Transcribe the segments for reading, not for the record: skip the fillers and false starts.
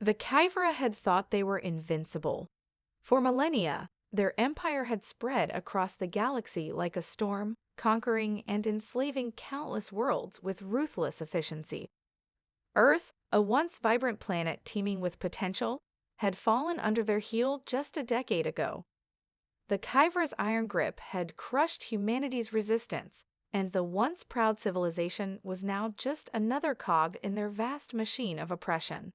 The Kyvra had thought they were invincible. For millennia, their empire had spread across the galaxy like a storm, conquering and enslaving countless worlds with ruthless efficiency. Earth, a once vibrant planet teeming with potential, had fallen under their heel just a decade ago. The Kyvra's iron grip had crushed humanity's resistance, and the once proud civilization was now just another cog in their vast machine of oppression.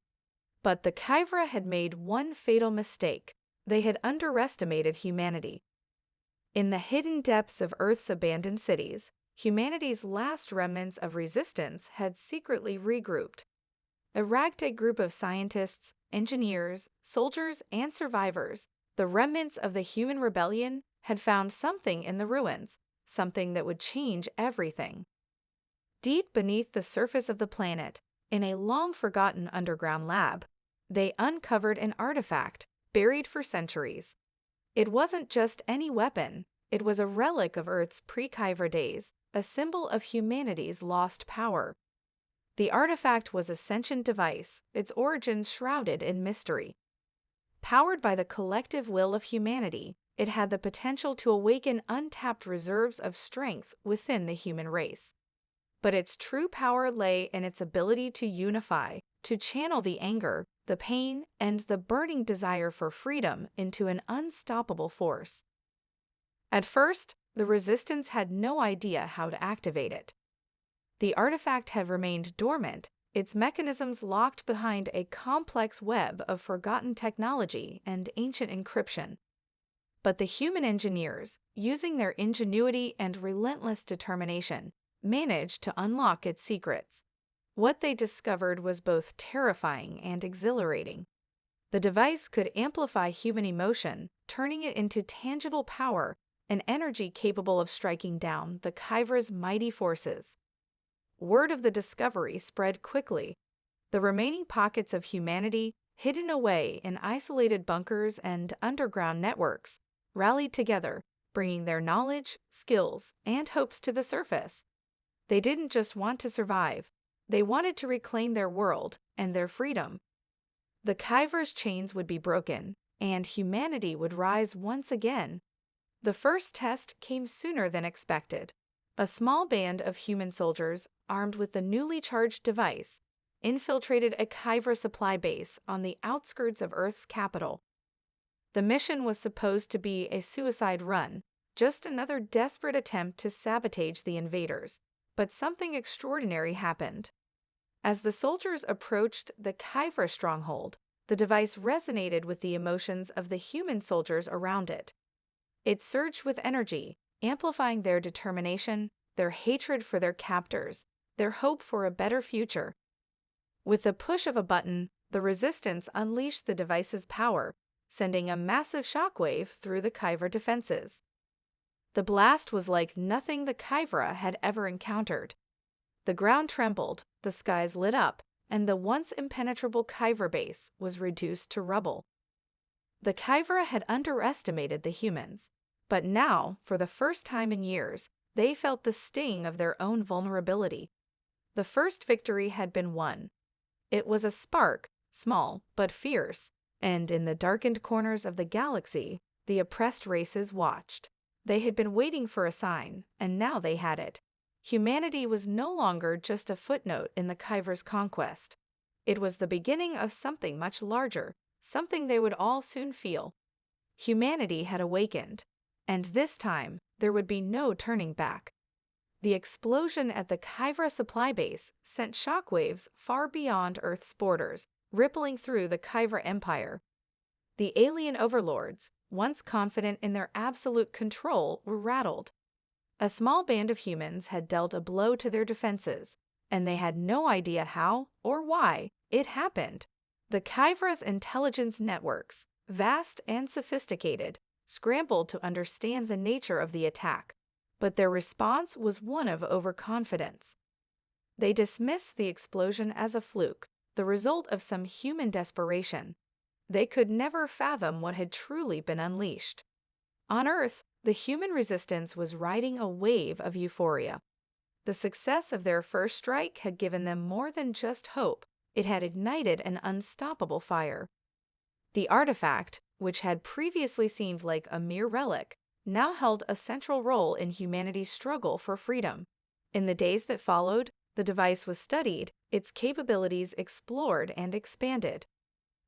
But the Kyvra had made one fatal mistake. They had underestimated humanity. In the hidden depths of Earth's abandoned cities, humanity's last remnants of resistance had secretly regrouped. A ragtag group of scientists, engineers, soldiers, and survivors, the remnants of the human rebellion, had found something in the ruins, something that would change everything. Deep beneath the surface of the planet, in a long-forgotten underground lab, they uncovered an artifact buried for centuries. It wasn't just any weapon, it was a relic of Earth's pre-Kyvra days, a symbol of humanity's lost power. The artifact was a sentient device, its origins shrouded in mystery. Powered by the collective will of humanity, it had the potential to awaken untapped reserves of strength within the human race. But its true power lay in its ability to unify, to channel the anger, the pain, and the burning desire for freedom into an unstoppable force. At first, the Resistance had no idea how to activate it. The artifact had remained dormant, its mechanisms locked behind a complex web of forgotten technology and ancient encryption. But the human engineers, using their ingenuity and relentless determination, managed to unlock its secrets. What they discovered was both terrifying and exhilarating. The device could amplify human emotion, turning it into tangible power, an energy capable of striking down the Kyvra's mighty forces. Word of the discovery spread quickly. The remaining pockets of humanity, hidden away in isolated bunkers and underground networks, rallied together, bringing their knowledge, skills, and hopes to the surface. They didn't just want to survive. They wanted to reclaim their world and their freedom. The Kyvra's chains would be broken, and humanity would rise once again. The first test came sooner than expected. A small band of human soldiers, armed with the newly charged device, infiltrated a Kyvra supply base on the outskirts of Earth's capital. The mission was supposed to be a suicide run, just another desperate attempt to sabotage the invaders. But something extraordinary happened. As the soldiers approached the Kyvra stronghold, the device resonated with the emotions of the human soldiers around it. It surged with energy, amplifying their determination, their hatred for their captors, their hope for a better future. With the push of a button, the Resistance unleashed the device's power, sending a massive shockwave through the Kyvra defenses. The blast was like nothing the Kyvra had ever encountered. The ground trembled, the skies lit up, and the once impenetrable Kyvra base was reduced to rubble. The Kyvra had underestimated the humans, but now, for the first time in years, they felt the sting of their own vulnerability. The first victory had been won. It was a spark, small but fierce, and in the darkened corners of the galaxy, the oppressed races watched. They had been waiting for a sign, and now they had it. Humanity was no longer just a footnote in the Kyvra's conquest. It was the beginning of something much larger, something they would all soon feel. Humanity had awakened, and this time there would be no turning back. The explosion at the Kyvra supply base sent shockwaves far beyond Earth's borders, rippling through the Kyvra Empire. The alien overlords, once confident in their absolute control, were rattled. A small band of humans had dealt a blow to their defenses, and they had no idea how or why it happened. The Kyvra's intelligence networks, vast and sophisticated, scrambled to understand the nature of the attack, but their response was one of overconfidence. They dismissed the explosion as a fluke, the result of some human desperation. They could never fathom what had truly been unleashed. On Earth, the human resistance was riding a wave of euphoria. The success of their first strike had given them more than just hope. it had ignited an unstoppable fire. The artifact, which had previously seemed like a mere relic, now held a central role in humanity's struggle for freedom. In the days that followed, the device was studied, its capabilities explored and expanded.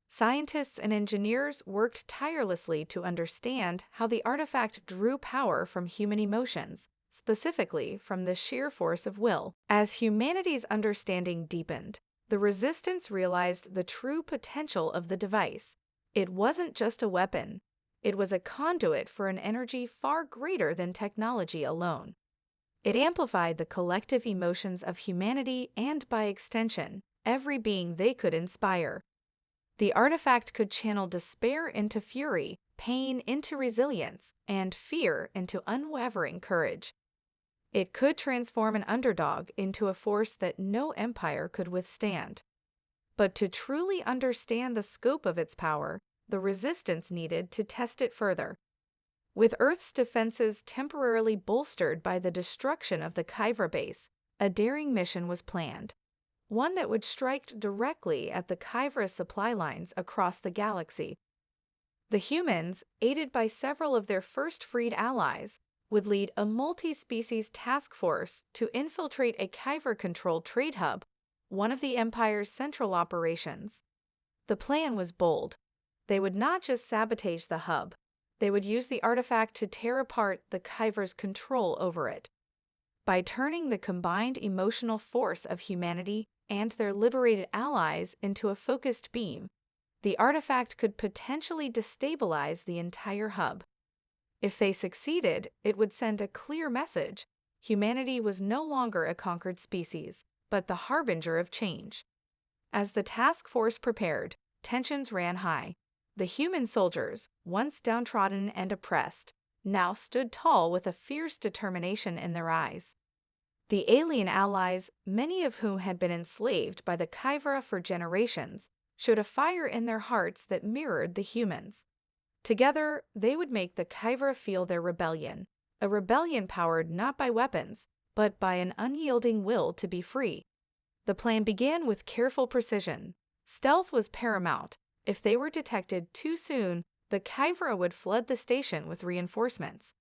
Scientists and engineers worked tirelessly to understand how the artifact drew power from human emotions, specifically from the sheer force of will. As humanity's understanding deepened, the Resistance realized the true potential of the device. It wasn't just a weapon. It was a conduit for an energy far greater than technology alone. It amplified the collective emotions of humanity and, by extension, every being they could inspire. The artifact could channel despair into fury, pain into resilience, and fear into unwavering courage. It could transform an underdog into a force that no empire could withstand. But to truly understand the scope of its power, the Resistance needed to test it further. With Earth's defenses temporarily bolstered by the destruction of the Kyvra base, a daring mission was planned. One that would strike directly at the Kyvra supply lines across the galaxy. The humans, aided by several of their first freed allies, would lead a multi-species task force to infiltrate a Kyvra-controlled trade hub, one of the Empire's central operations. The plan was bold. They would not just sabotage the hub, they would use the artifact to tear apart the Kyvra's control over it. By turning the combined emotional force of humanity and their liberated allies into a focused beam, the artifact could potentially destabilize the entire hub. If they succeeded, it would send a clear message: humanity was no longer a conquered species, but the harbinger of change. As the task force prepared, tensions ran high. The human soldiers, once downtrodden and oppressed, now stood tall with a fierce determination in their eyes. The alien allies, many of whom had been enslaved by the Kyvra for generations, showed a fire in their hearts that mirrored the humans. Together, they would make the Kyvra feel their rebellion, a rebellion powered not by weapons, but by an unyielding will to be free. The plan began with careful precision. Stealth was paramount. If they were detected too soon, the Kyvra would flood the station with reinforcements.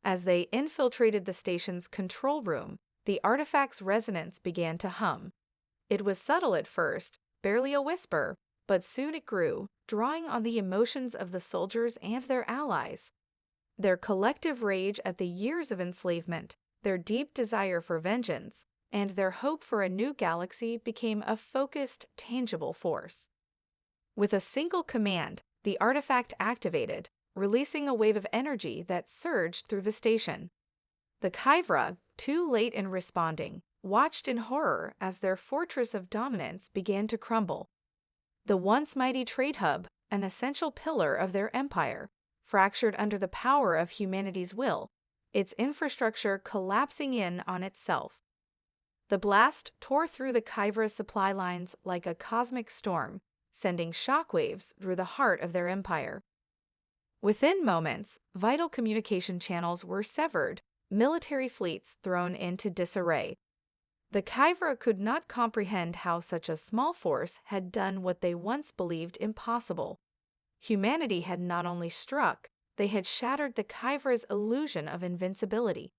As they infiltrated the station's control room, the artifact's resonance began to hum. It was subtle at first, barely a whisper, but soon it grew, drawing on the emotions of the soldiers and their allies. Their collective rage at the years of enslavement, their deep desire for vengeance, and their hope for a new galaxy became a focused, tangible force. With a single command, the artifact activated, releasing a wave of energy that surged through the station. The Kyvra, too late in responding, watched in horror as their fortress of dominance began to crumble. The once mighty trade hub, an essential pillar of their empire, fractured under the power of humanity's will, its infrastructure collapsing in on itself. The blast tore through the Kyvra supply lines like a cosmic storm, sending shockwaves through the heart of their empire. Within moments, vital communication channels were severed, military fleets thrown into disarray. The Kyvra could not comprehend how such a small force had done what they once believed impossible. Humanity had not only struck, they had shattered the Kyvra's illusion of invincibility.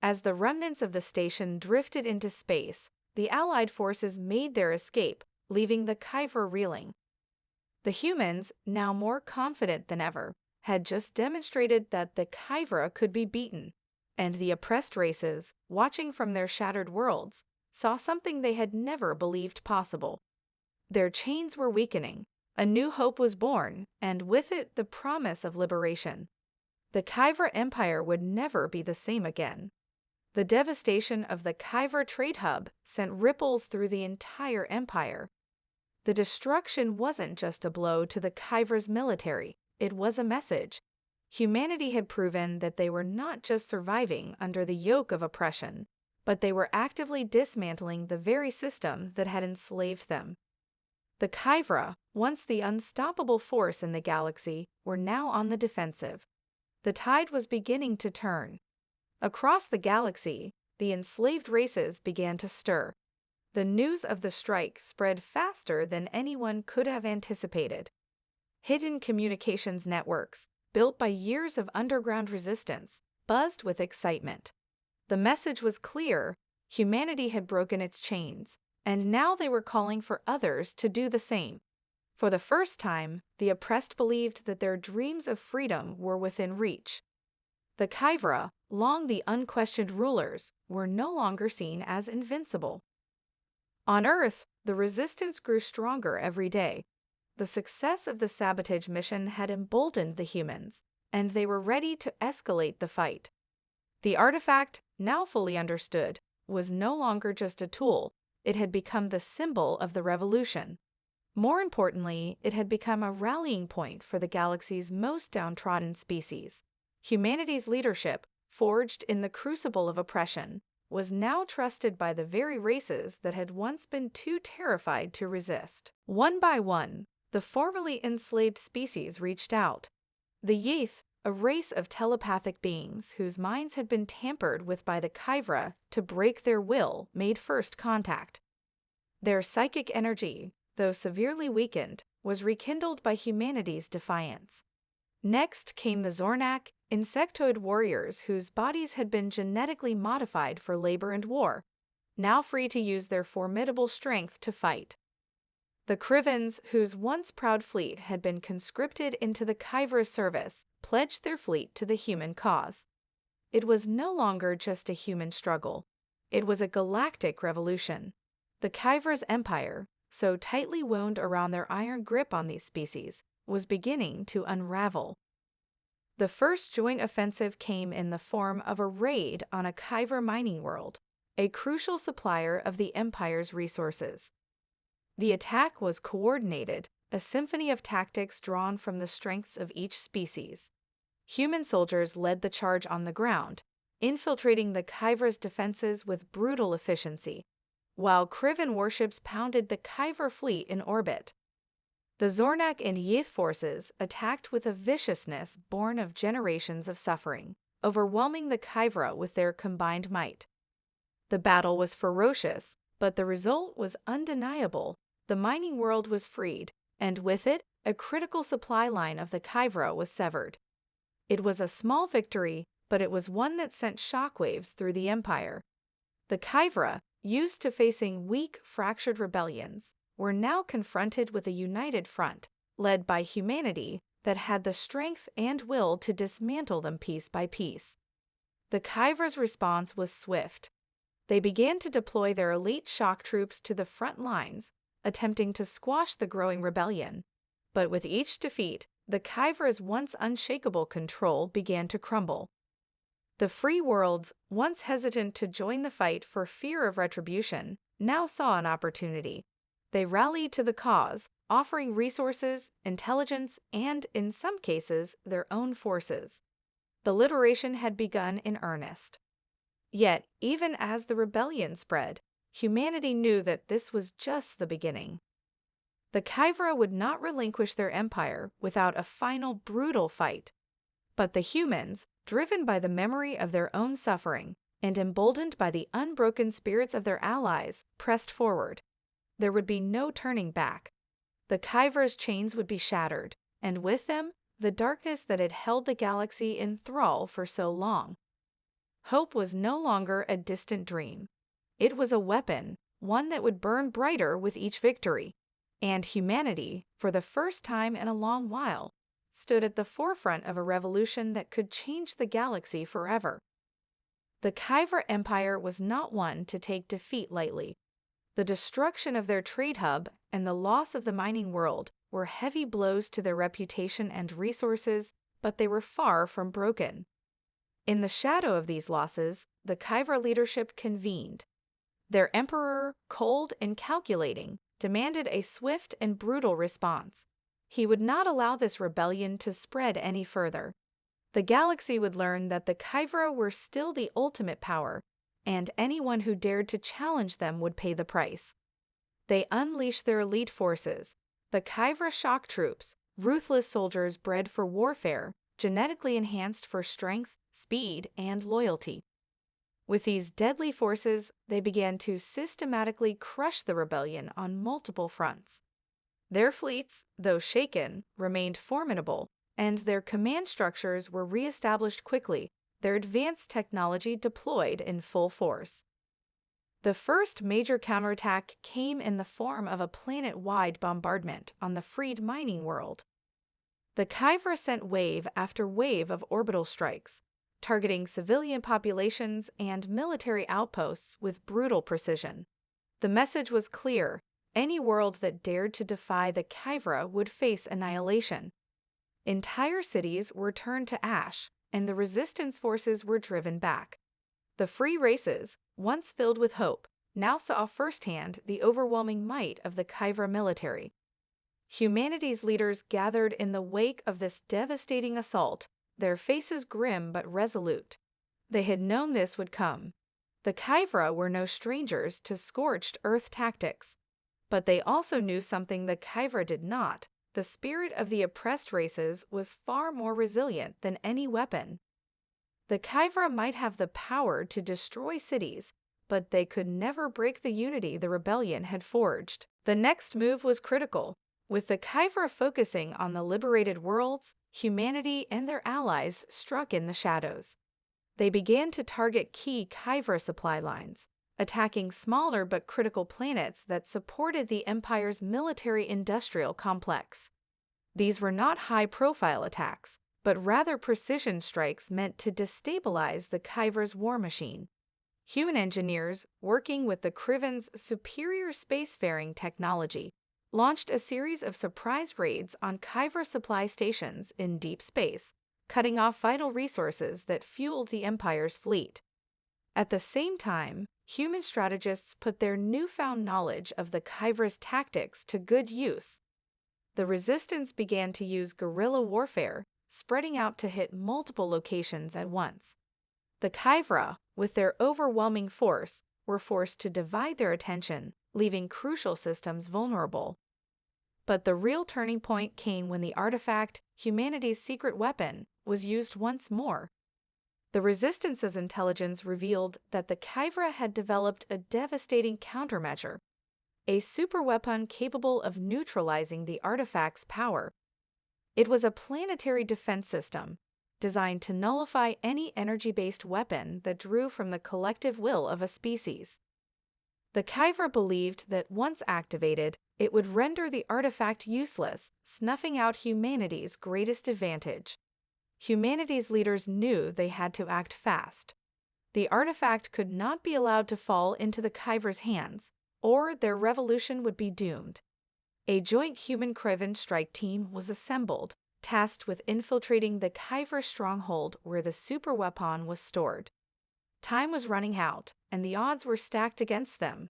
As the remnants of the station drifted into space, the Allied forces made their escape, leaving the Kyvra reeling. The humans, now more confident than ever, had just demonstrated that the Kyvra could be beaten, and the oppressed races, watching from their shattered worlds, saw something they had never believed possible. Their chains were weakening, a new hope was born, and with it the promise of liberation. The Kyvra Empire would never be the same again. The devastation of the Kyvra trade hub sent ripples through the entire empire. The destruction wasn't just a blow to the Kyvra's military, it was a message. Humanity had proven that they were not just surviving under the yoke of oppression, but they were actively dismantling the very system that had enslaved them. The Kyvra, once the unstoppable force in the galaxy, were now on the defensive. The tide was beginning to turn. Across the galaxy, the enslaved races began to stir. The news of the strike spread faster than anyone could have anticipated. Hidden communications networks, built by years of underground resistance, buzzed with excitement. The message was clear: humanity had broken its chains, and now they were calling for others to do the same. For the first time, the oppressed believed that their dreams of freedom were within reach. The Kyvra, long the unquestioned rulers, were no longer seen as invincible. On Earth, the resistance grew stronger every day. The success of the sabotage mission had emboldened the humans, and they were ready to escalate the fight. The artifact, now fully understood, was no longer just a tool. It had become the symbol of the revolution. More importantly, it had become a rallying point for the galaxy's most downtrodden species. Humanity's leadership, forged in the crucible of oppression, was now trusted by the very races that had once been too terrified to resist. One by one, the formerly enslaved species reached out. The Yeth, a race of telepathic beings whose minds had been tampered with by the Kyvra to break their will, made first contact. Their psychic energy, though severely weakened, was rekindled by humanity's defiance. Next came the Zornak, insectoid warriors whose bodies had been genetically modified for labor and war, now free to use their formidable strength to fight. The Krivans, whose once proud fleet had been conscripted into the Kyvra service, pledged their fleet to the human cause. It was no longer just a human struggle. It was a galactic revolution. The Kyvra's empire, so tightly wound around their iron grip on these species, was beginning to unravel. The first joint offensive came in the form of a raid on a Kyvra mining world, a crucial supplier of the Empire's resources. The attack was coordinated, a symphony of tactics drawn from the strengths of each species. Human soldiers led the charge on the ground, infiltrating the Kyvra's defenses with brutal efficiency, while Krivan warships pounded the Kyvra fleet in orbit. The Zornak and Yeth forces attacked with a viciousness born of generations of suffering, overwhelming the Kyvra with their combined might. The battle was ferocious, but the result was undeniable. The mining world was freed, and with it, a critical supply line of the Kyvra was severed. It was a small victory, but it was one that sent shockwaves through the Empire. The Kyvra, used to facing weak, fractured rebellions, were now confronted with a united front, led by humanity, that had the strength and will to dismantle them piece by piece. The Kyvra's response was swift. They began to deploy their elite shock troops to the front lines, attempting to squash the growing rebellion. But with each defeat, the Kyvra's once unshakable control began to crumble. The free worlds, once hesitant to join the fight for fear of retribution, now saw an opportunity. They rallied to the cause, offering resources, intelligence, and, in some cases, their own forces. The liberation had begun in earnest. Yet, even as the rebellion spread, humanity knew that this was just the beginning. The Kyvra would not relinquish their empire without a final brutal fight. But the humans, driven by the memory of their own suffering and emboldened by the unbroken spirits of their allies, pressed forward. There would be no turning back. The Kyvra's chains would be shattered, and with them, the darkness that had held the galaxy in thrall for so long. Hope was no longer a distant dream. It was a weapon, one that would burn brighter with each victory. And humanity, for the first time in a long while, stood at the forefront of a revolution that could change the galaxy forever. The Kyvra Empire was not one to take defeat lightly. The destruction of their trade hub and the loss of the mining world were heavy blows to their reputation and resources, but they were far from broken. In the shadow of these losses, the Kyvra leadership convened. Their emperor, cold and calculating, demanded a swift and brutal response. He would not allow this rebellion to spread any further. The galaxy would learn that the Kyvra were still the ultimate power, and anyone who dared to challenge them would pay the price. They unleashed their elite forces, the Kyvra shock troops, ruthless soldiers bred for warfare, genetically enhanced for strength, speed, and loyalty. With these deadly forces, they began to systematically crush the rebellion on multiple fronts. Their fleets, though shaken, remained formidable, and their command structures were re-established quickly, their advanced technology deployed in full force. The first major counterattack came in the form of a planet-wide bombardment on the freed mining world. The Kyvra sent wave after wave of orbital strikes, targeting civilian populations and military outposts with brutal precision. The message was clear: any world that dared to defy the Kyvra would face annihilation. Entire cities were turned to ash, and the resistance forces were driven back. The free races, once filled with hope, now saw firsthand the overwhelming might of the Kyvra military. Humanity's leaders gathered in the wake of this devastating assault, their faces grim but resolute. They had known this would come. The Kyvra were no strangers to scorched earth tactics. But they also knew something the Kyvra did not. The spirit of the oppressed races was far more resilient than any weapon. The Kyvra might have the power to destroy cities, but they could never break the unity the rebellion had forged. The next move was critical. With the Kyvra focusing on the liberated worlds, humanity and their allies struck in the shadows. They began to target key Kyvra supply lines, attacking smaller but critical planets that supported the Empire's military-industrial complex. These were not high-profile attacks, but rather precision strikes meant to destabilize the Kyvra's war machine. Human engineers, working with the Kriven's superior spacefaring technology, launched a series of surprise raids on Kyvra supply stations in deep space, cutting off vital resources that fueled the Empire's fleet. At the same time, human strategists put their newfound knowledge of the Kyvra's tactics to good use. The Resistance began to use guerrilla warfare, spreading out to hit multiple locations at once. The Kyvra, with their overwhelming force, were forced to divide their attention, leaving crucial systems vulnerable. But the real turning point came when the artifact, humanity's secret weapon, was used once more. The Resistance's intelligence revealed that the Kyvra had developed a devastating countermeasure, a superweapon capable of neutralizing the artifact's power. It was a planetary defense system, designed to nullify any energy-based weapon that drew from the collective will of a species. The Kyvra believed that once activated, it would render the artifact useless, snuffing out humanity's greatest advantage. Humanity's leaders knew they had to act fast. The artifact could not be allowed to fall into the Kyvra's hands, or their revolution would be doomed. A joint human-Kriven strike team was assembled, tasked with infiltrating the Kyvra stronghold where the superweapon was stored. Time was running out, and the odds were stacked against them.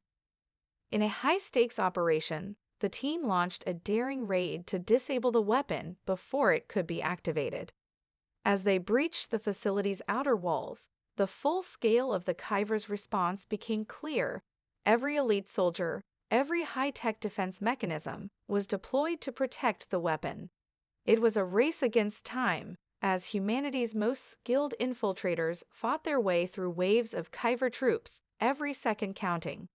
In a high-stakes operation, the team launched a daring raid to disable the weapon before it could be activated. As they breached the facility's outer walls, the full scale of the Kyvra's response became clear. Every elite soldier, every high-tech defense mechanism was deployed to protect the weapon. It was a race against time, as humanity's most skilled infiltrators fought their way through waves of Kyvra troops, every second counting.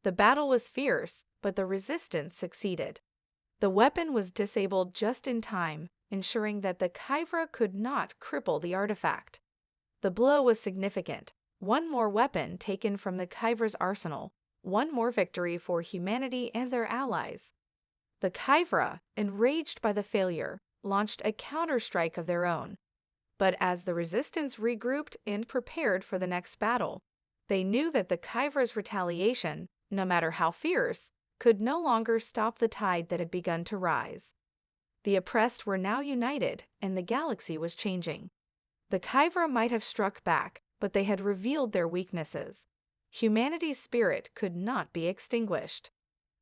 The battle was fierce, but the Resistance succeeded. The weapon was disabled just in time, ensuring that the Kyvra could not cripple the artifact. The blow was significant. One more weapon taken from the Kyvra's arsenal, one more victory for humanity and their allies. The Kyvra, enraged by the failure, launched a counterstrike of their own. But as the Resistance regrouped and prepared for the next battle, they knew that the Kyvra's retaliation, no matter how fierce, could no longer stop the tide that had begun to rise. The oppressed were now united, and the galaxy was changing. The Kyvra might have struck back, but they had revealed their weaknesses. Humanity's spirit could not be extinguished.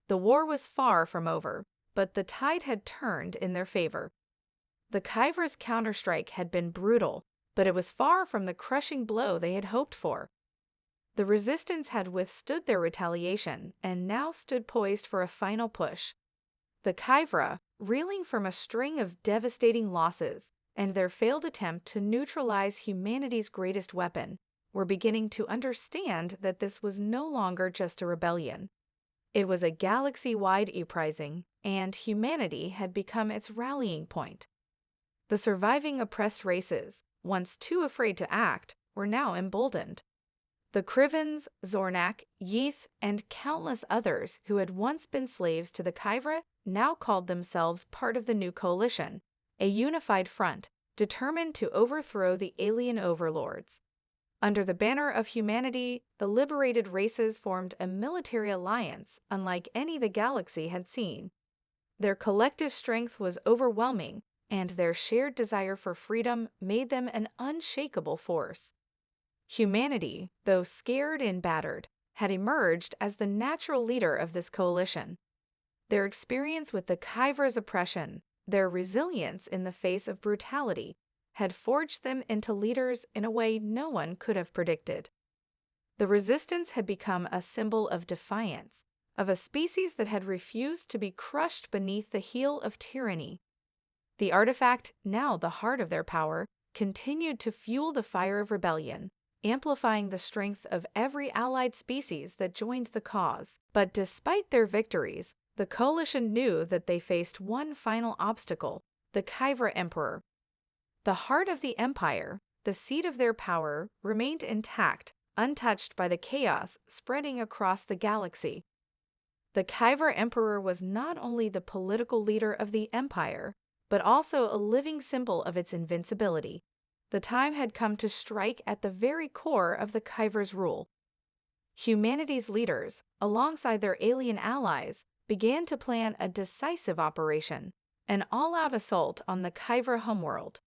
The war was far from over, but the tide had turned in their favor. The Kyvra's counterstrike had been brutal, but it was far from the crushing blow they had hoped for. The Resistance had withstood their retaliation and now stood poised for a final push. The Kyvra, reeling from a string of devastating losses and their failed attempt to neutralize humanity's greatest weapon, were beginning to understand that this was no longer just a rebellion. It was a galaxy-wide uprising, and humanity had become its rallying point. The surviving oppressed races, once too afraid to act, were now emboldened. The Krivans, Zornak, Yeeth, and countless others who had once been slaves to the Kyvra now called themselves part of the new coalition, a unified front, determined to overthrow the alien overlords. Under the banner of humanity, the liberated races formed a military alliance unlike any the galaxy had seen. Their collective strength was overwhelming, and their shared desire for freedom made them an unshakable force. Humanity, though scared and battered, had emerged as the natural leader of this coalition. Their experience with the Kyvra's oppression, their resilience in the face of brutality, had forged them into leaders in a way no one could have predicted. The resistance had become a symbol of defiance, of a species that had refused to be crushed beneath the heel of tyranny. The artifact, now the heart of their power, continued to fuel the fire of rebellion, amplifying the strength of every allied species that joined the cause. But despite their victories, the coalition knew that they faced one final obstacle: the Kyvra Emperor. The heart of the Empire, the seat of their power, remained intact, untouched by the chaos spreading across the galaxy. The Kyvra Emperor was not only the political leader of the Empire, but also a living symbol of its invincibility. The time had come to strike at the very core of the Kyvra's rule. Humanity's leaders, alongside their alien allies, began to plan a decisive operation, an all-out assault on the Kyvra homeworld.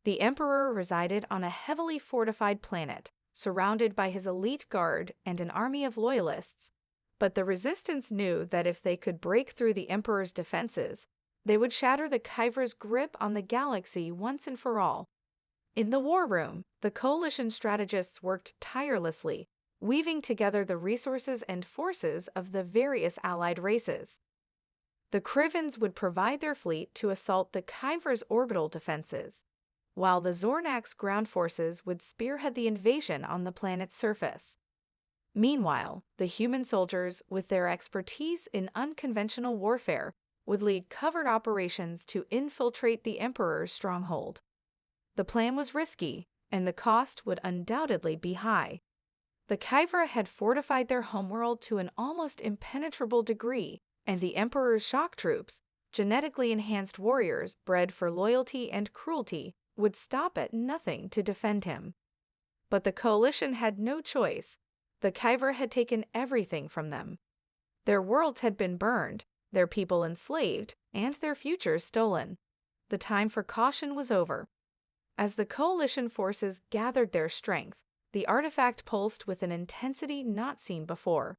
The Emperor resided on a heavily fortified planet, surrounded by his elite guard and an army of loyalists, but the Resistance knew that if they could break through the Emperor's defenses, they would shatter the Kyvra's grip on the galaxy once and for all. In the war room, the coalition strategists worked tirelessly, weaving together the resources and forces of the various allied races. The Krivans would provide their fleet to assault the Kyvra's orbital defenses, while the Zornak's ground forces would spearhead the invasion on the planet's surface. Meanwhile, the human soldiers, with their expertise in unconventional warfare, would lead covert operations to infiltrate the Emperor's stronghold. The plan was risky, and the cost would undoubtedly be high. The Kyvra had fortified their homeworld to an almost impenetrable degree, and the Emperor's shock troops, genetically enhanced warriors bred for loyalty and cruelty, would stop at nothing to defend him. But the coalition had no choice. The Kyvra had taken everything from them. Their worlds had been burned, their people enslaved, and their futures stolen. The time for caution was over. As the coalition forces gathered their strength, the artifact pulsed with an intensity not seen before.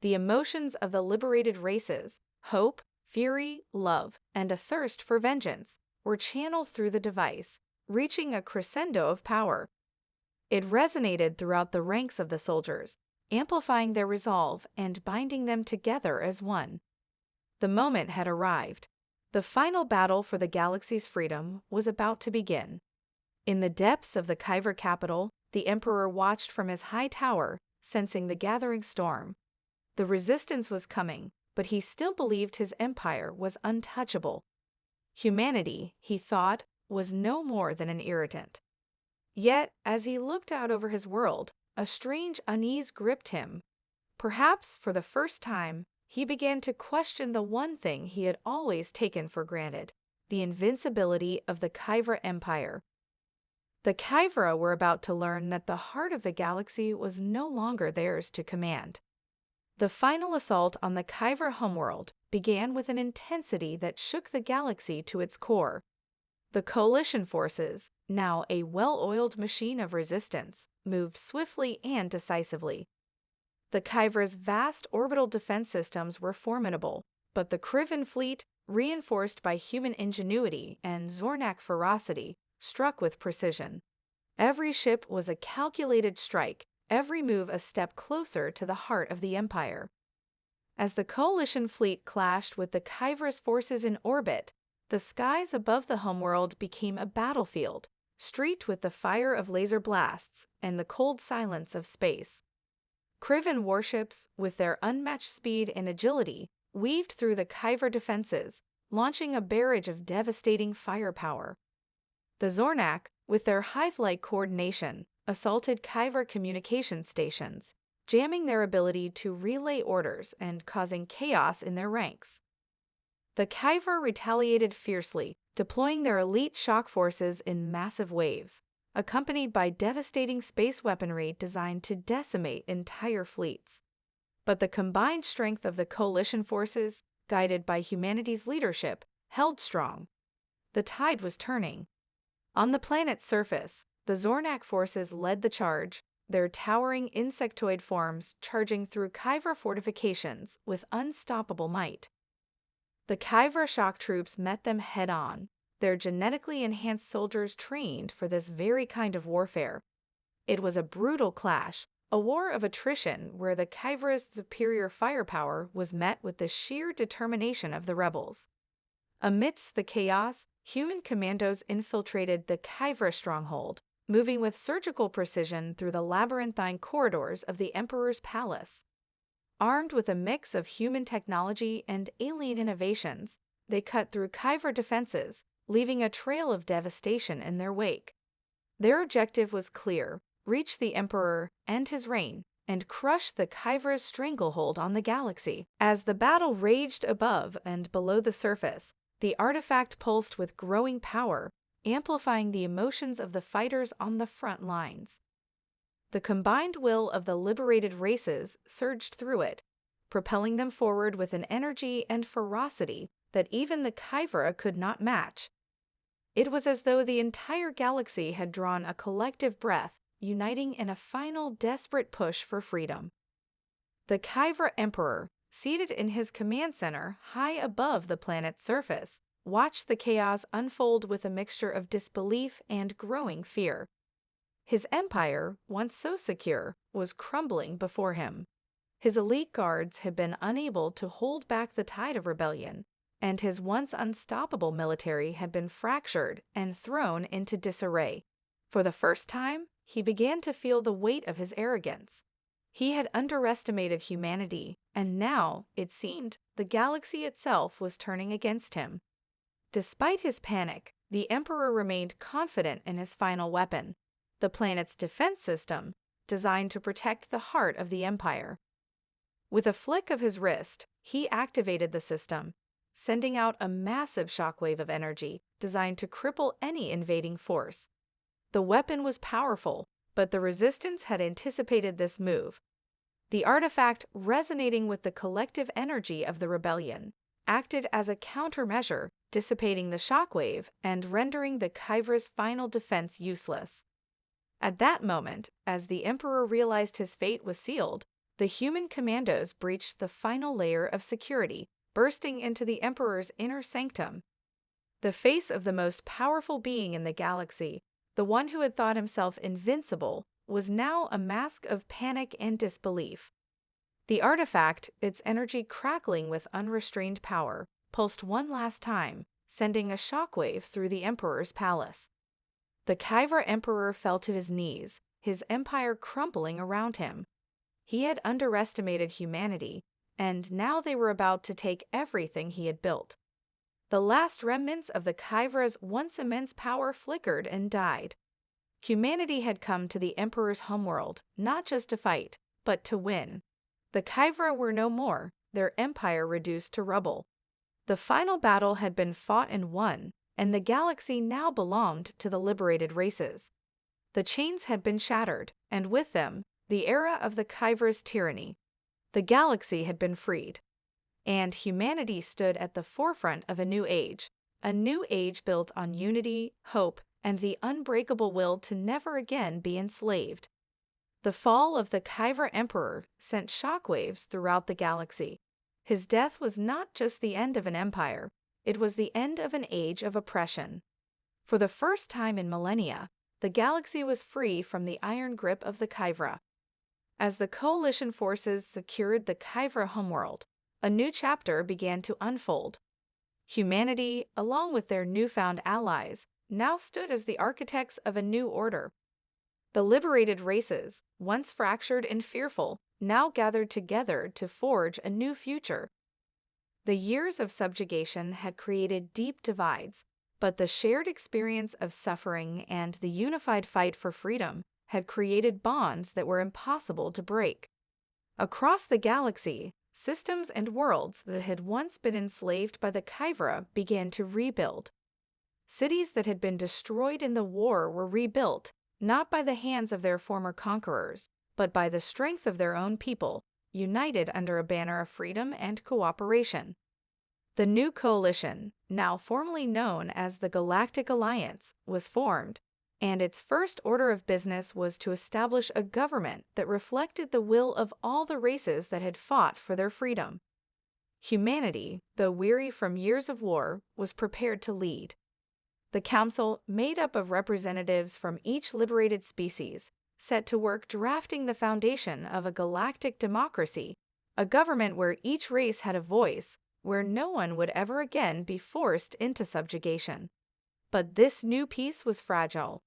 The emotions of the liberated races, hope, fury, love, and a thirst for vengeance, were channeled through the device, reaching a crescendo of power. It resonated throughout the ranks of the soldiers, amplifying their resolve and binding them together as one. The moment had arrived. The final battle for the galaxy's freedom was about to begin. In the depths of the Kyvra capital, the Emperor watched from his high tower, sensing the gathering storm. The resistance was coming, but he still believed his empire was untouchable. Humanity, he thought, was no more than an irritant. Yet, as he looked out over his world, a strange unease gripped him. Perhaps for the first time, he began to question the one thing he had always taken for granted: the invincibility of the Kyvra Empire. The Kyvra were about to learn that the heart of the galaxy was no longer theirs to command. The final assault on the Kyvra homeworld began with an intensity that shook the galaxy to its core. The coalition forces, now a well-oiled machine of resistance, moved swiftly and decisively. The Kyvra's vast orbital defense systems were formidable, but the Krivan fleet, reinforced by human ingenuity and Zornak ferocity, struck with precision. Every ship was a calculated strike, every move a step closer to the heart of the Empire. As the coalition fleet clashed with the Kyvra's forces in orbit, the skies above the homeworld became a battlefield, streaked with the fire of laser blasts and the cold silence of space. Krivan warships, with their unmatched speed and agility, weaved through the Kyber defenses, launching a barrage of devastating firepower. The Zornak, with their hive-like coordination, assaulted Kyber communication stations, jamming their ability to relay orders and causing chaos in their ranks. The Kyber retaliated fiercely, deploying their elite shock forces in massive waves, accompanied by devastating space weaponry designed to decimate entire fleets. But the combined strength of the coalition forces, guided by humanity's leadership, held strong. The tide was turning. On the planet's surface, the Zornak forces led the charge, their towering insectoid forms charging through Kyber fortifications with unstoppable might. The Kyber shock troops met them head-on, their genetically enhanced soldiers trained for this very kind of warfare. It was a brutal clash, a war of attrition where the Kyber's superior firepower was met with the sheer determination of the rebels. Amidst the chaos, human commandos infiltrated the Kyber stronghold, moving with surgical precision through the labyrinthine corridors of the Emperor's palace. Armed with a mix of human technology and alien innovations, they cut through Kyber defenses, leaving a trail of devastation in their wake. Their objective was clear: reach the Emperor, end his reign, and crush the Kyber's stranglehold on the galaxy. As the battle raged above and below the surface, the artifact pulsed with growing power, amplifying the emotions of the fighters on the front lines. The combined will of the liberated races surged through it, propelling them forward with an energy and ferocity that even the Kyber could not match. It was as though the entire galaxy had drawn a collective breath, uniting in a final desperate push for freedom. The Kyber Emperor, seated in his command center high above the planet's surface, watched the chaos unfold with a mixture of disbelief and growing fear. His empire, once so secure, was crumbling before him. His elite guards had been unable to hold back the tide of rebellion, and his once unstoppable military had been fractured and thrown into disarray. For the first time, he began to feel the weight of his arrogance. He had underestimated humanity, and now, it seemed, the galaxy itself was turning against him. Despite his panic, the Emperor remained confident in his final weapon, the planet's defense system, designed to protect the heart of the Empire. With a flick of his wrist, he activated the system, sending out a massive shockwave of energy designed to cripple any invading force. The weapon was powerful, but the Resistance had anticipated this move. The artifact, resonating with the collective energy of the rebellion, acted as a countermeasure, dissipating the shockwave and rendering the Kyber's final defense useless. At that moment, as the Emperor realized his fate was sealed, the human commandos breached the final layer of security, bursting into the Emperor's inner sanctum. The face of the most powerful being in the galaxy, the one who had thought himself invincible, was now a mask of panic and disbelief. The artifact, its energy crackling with unrestrained power, pulsed one last time, sending a shockwave through the Emperor's palace. The Kyber Emperor fell to his knees, his empire crumbling around him. He had underestimated humanity, and now they were about to take everything he had built. The last remnants of the Kyber's once immense power flickered and died. Humanity had come to the Emperor's homeworld, not just to fight, but to win. The Kyber were no more, their empire reduced to rubble. The final battle had been fought and won, and the galaxy now belonged to the liberated races. The chains had been shattered, and with them, the era of the Kyber's tyranny. The galaxy had been freed, and humanity stood at the forefront of a new age built on unity, hope, and the unbreakable will to never again be enslaved. The fall of the Kyber Emperor sent shockwaves throughout the galaxy. His death was not just the end of an empire, it was the end of an age of oppression. For the first time in millennia, the galaxy was free from the iron grip of the Kyber. As the coalition forces secured the Kyber homeworld, a new chapter began to unfold. Humanity, along with their newfound allies, now stood as the architects of a new order. The liberated races, once fractured and fearful, now gathered together to forge a new future. The years of subjugation had created deep divides, but the shared experience of suffering and the unified fight for freedom had created bonds that were impossible to break. Across the galaxy, systems and worlds that had once been enslaved by the Kyvra began to rebuild. Cities that had been destroyed in the war were rebuilt, not by the hands of their former conquerors, but by the strength of their own people, united under a banner of freedom and cooperation. The new coalition, now formally known as the Galactic Alliance, was formed, and its first order of business was to establish a government that reflected the will of all the races that had fought for their freedom. Humanity, though weary from years of war, was prepared to lead. The council, made up of representatives from each liberated species, set to work drafting the foundation of a galactic democracy, a government where each race had a voice, where no one would ever again be forced into subjugation. But this new peace was fragile.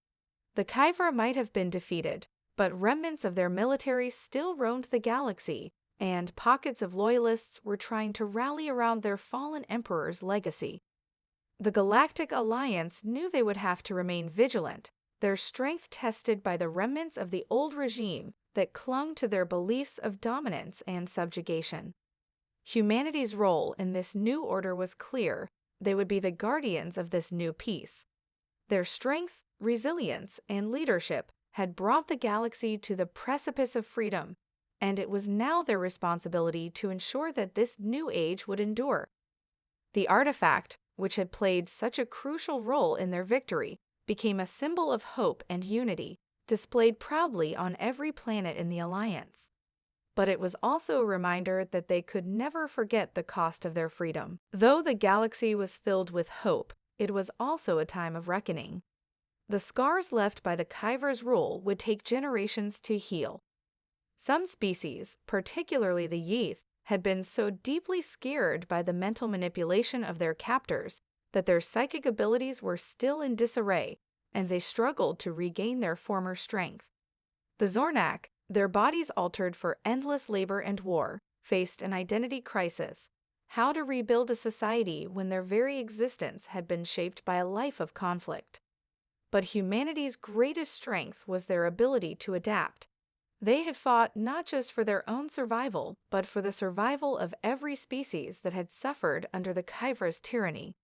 The Kyvra might have been defeated, but remnants of their military still roamed the galaxy, and pockets of loyalists were trying to rally around their fallen emperor's legacy. The Galactic Alliance knew they would have to remain vigilant, their strength tested by the remnants of the old regime that clung to their beliefs of dominance and subjugation. Humanity's role in this new order was clear. They would be the guardians of this new peace. Their strength, resilience, and leadership had brought the galaxy to the precipice of freedom, and it was now their responsibility to ensure that this new age would endure. The artifact, which had played such a crucial role in their victory, became a symbol of hope and unity, displayed proudly on every planet in the Alliance. But it was also a reminder that they could never forget the cost of their freedom. Though the galaxy was filled with hope, it was also a time of reckoning. The scars left by the Kyver's rule would take generations to heal. Some species, particularly the Yeath, had been so deeply scared by the mental manipulation of their captors that their psychic abilities were still in disarray, and they struggled to regain their former strength. The Zornak, their bodies altered for endless labor and war, faced an identity crisis: how to rebuild a society when their very existence had been shaped by a life of conflict. But humanity's greatest strength was their ability to adapt. They had fought not just for their own survival, but for the survival of every species that had suffered under the Kyvra's tyranny.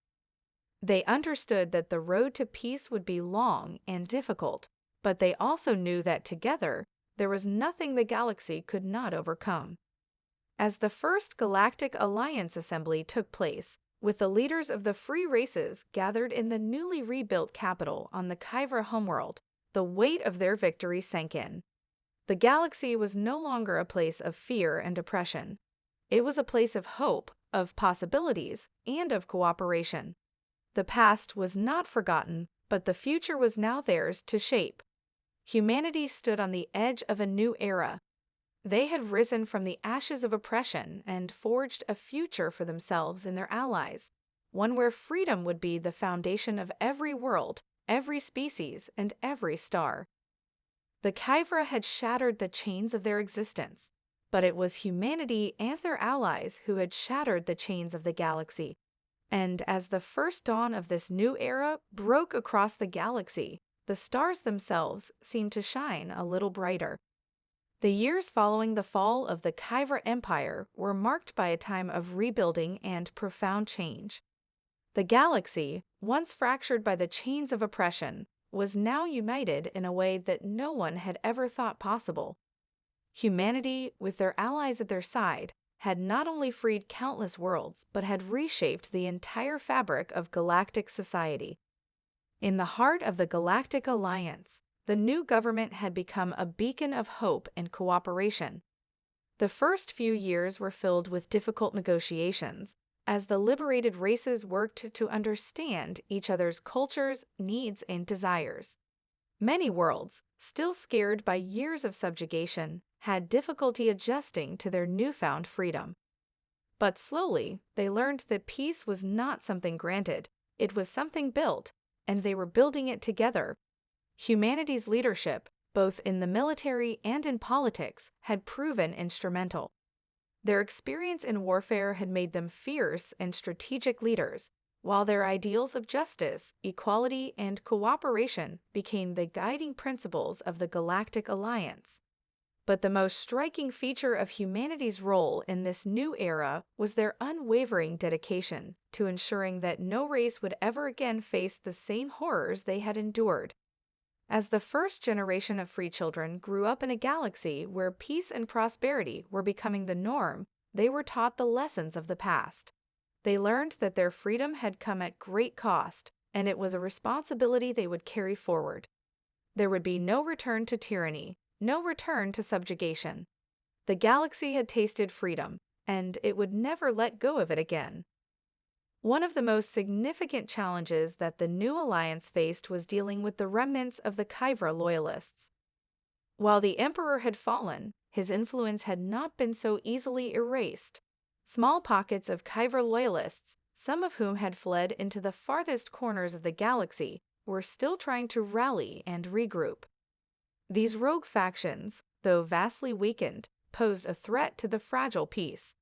They understood that the road to peace would be long and difficult, but they also knew that together, there was nothing the galaxy could not overcome. As the first Galactic Alliance Assembly took place, with the leaders of the free races gathered in the newly rebuilt capital on the Kyvra homeworld, the weight of their victory sank in. The galaxy was no longer a place of fear and oppression. It was a place of hope, of possibilities, and of cooperation. The past was not forgotten, but the future was now theirs to shape. Humanity stood on the edge of a new era. They had risen from the ashes of oppression and forged a future for themselves and their allies, one where freedom would be the foundation of every world, every species, and every star. The Kyvra had shattered the chains of their existence, but it was humanity and their allies who had shattered the chains of the galaxy. And as the first dawn of this new era broke across the galaxy, the stars themselves seemed to shine a little brighter. The years following the fall of the Kyvra Empire were marked by a time of rebuilding and profound change. The galaxy, once fractured by the chains of oppression, was now united in a way that no one had ever thought possible. Humanity, with their allies at their side, had not only freed countless worlds, but had reshaped the entire fabric of galactic society. In the heart of the Galactic Alliance, the new government had become a beacon of hope and cooperation. The first few years were filled with difficult negotiations, as the liberated races worked to understand each other's cultures, needs, and desires. Many worlds, still scared by years of subjugation, had difficulty adjusting to their newfound freedom. But slowly, they learned that peace was not something granted, it was something built, and they were building it together. Humanity's leadership, both in the military and in politics, had proven instrumental. Their experience in warfare had made them fierce and strategic leaders, while their ideals of justice, equality, and cooperation became the guiding principles of the Galactic Alliance. But the most striking feature of humanity's role in this new era was their unwavering dedication to ensuring that no race would ever again face the same horrors they had endured. As the first generation of free children grew up in a galaxy where peace and prosperity were becoming the norm, they were taught the lessons of the past. They learned that their freedom had come at great cost, and it was a responsibility they would carry forward. There would be no return to tyranny, no return to subjugation. The galaxy had tasted freedom, and it would never let go of it again. One of the most significant challenges that the new alliance faced was dealing with the remnants of the Kyvra loyalists. While the Emperor had fallen, his influence had not been so easily erased. Small pockets of Kyvra loyalists, some of whom had fled into the farthest corners of the galaxy, were still trying to rally and regroup. These rogue factions, though vastly weakened, posed a threat to the fragile peace.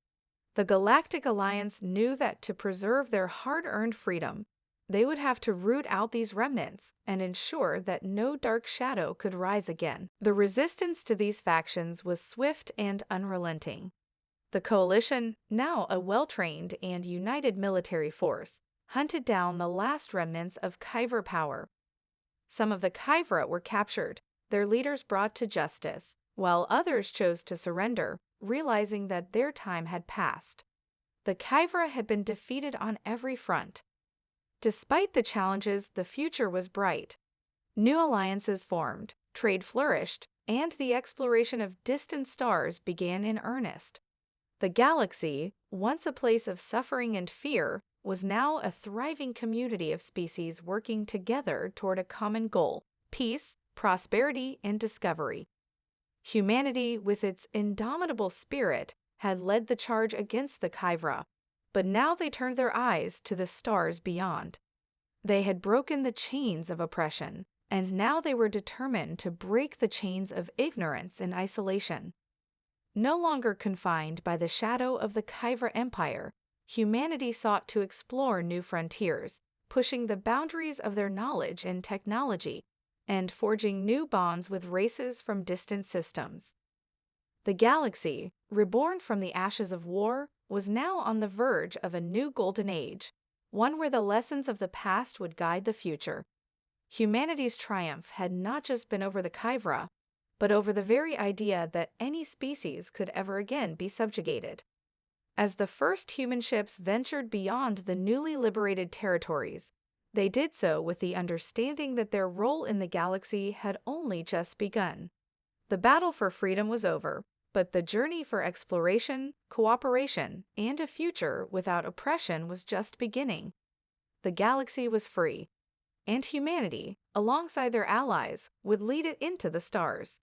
The Galactic Alliance knew that to preserve their hard-earned freedom, they would have to root out these remnants and ensure that no dark shadow could rise again. The resistance to these factions was swift and unrelenting. The Coalition, now a well-trained and united military force, hunted down the last remnants of Kyvra power. Some of the Kyvra were captured, their leaders brought to justice, while others chose to surrender, realizing that their time had passed. The Kyvra had been defeated on every front. Despite the challenges, the future was bright. New alliances formed, trade flourished, and the exploration of distant stars began in earnest. The galaxy, once a place of suffering and fear, was now a thriving community of species working together toward a common goal: peace, prosperity, and discovery. Humanity, with its indomitable spirit, had led the charge against the Kyvra, but now they turned their eyes to the stars beyond. They had broken the chains of oppression, and now they were determined to break the chains of ignorance and isolation. No longer confined by the shadow of the Kyvra Empire, humanity sought to explore new frontiers, pushing the boundaries of their knowledge and technology, and forging new bonds with races from distant systems. The galaxy, reborn from the ashes of war, was now on the verge of a new golden age, one where the lessons of the past would guide the future. Humanity's triumph had not just been over the Kyvra, but over the very idea that any species could ever again be subjugated. As the first human ships ventured beyond the newly liberated territories, they did so with the understanding that their role in the galaxy had only just begun. The battle for freedom was over, but the journey for exploration, cooperation, and a future without oppression was just beginning. The galaxy was free, and humanity, alongside their allies, would lead it into the stars.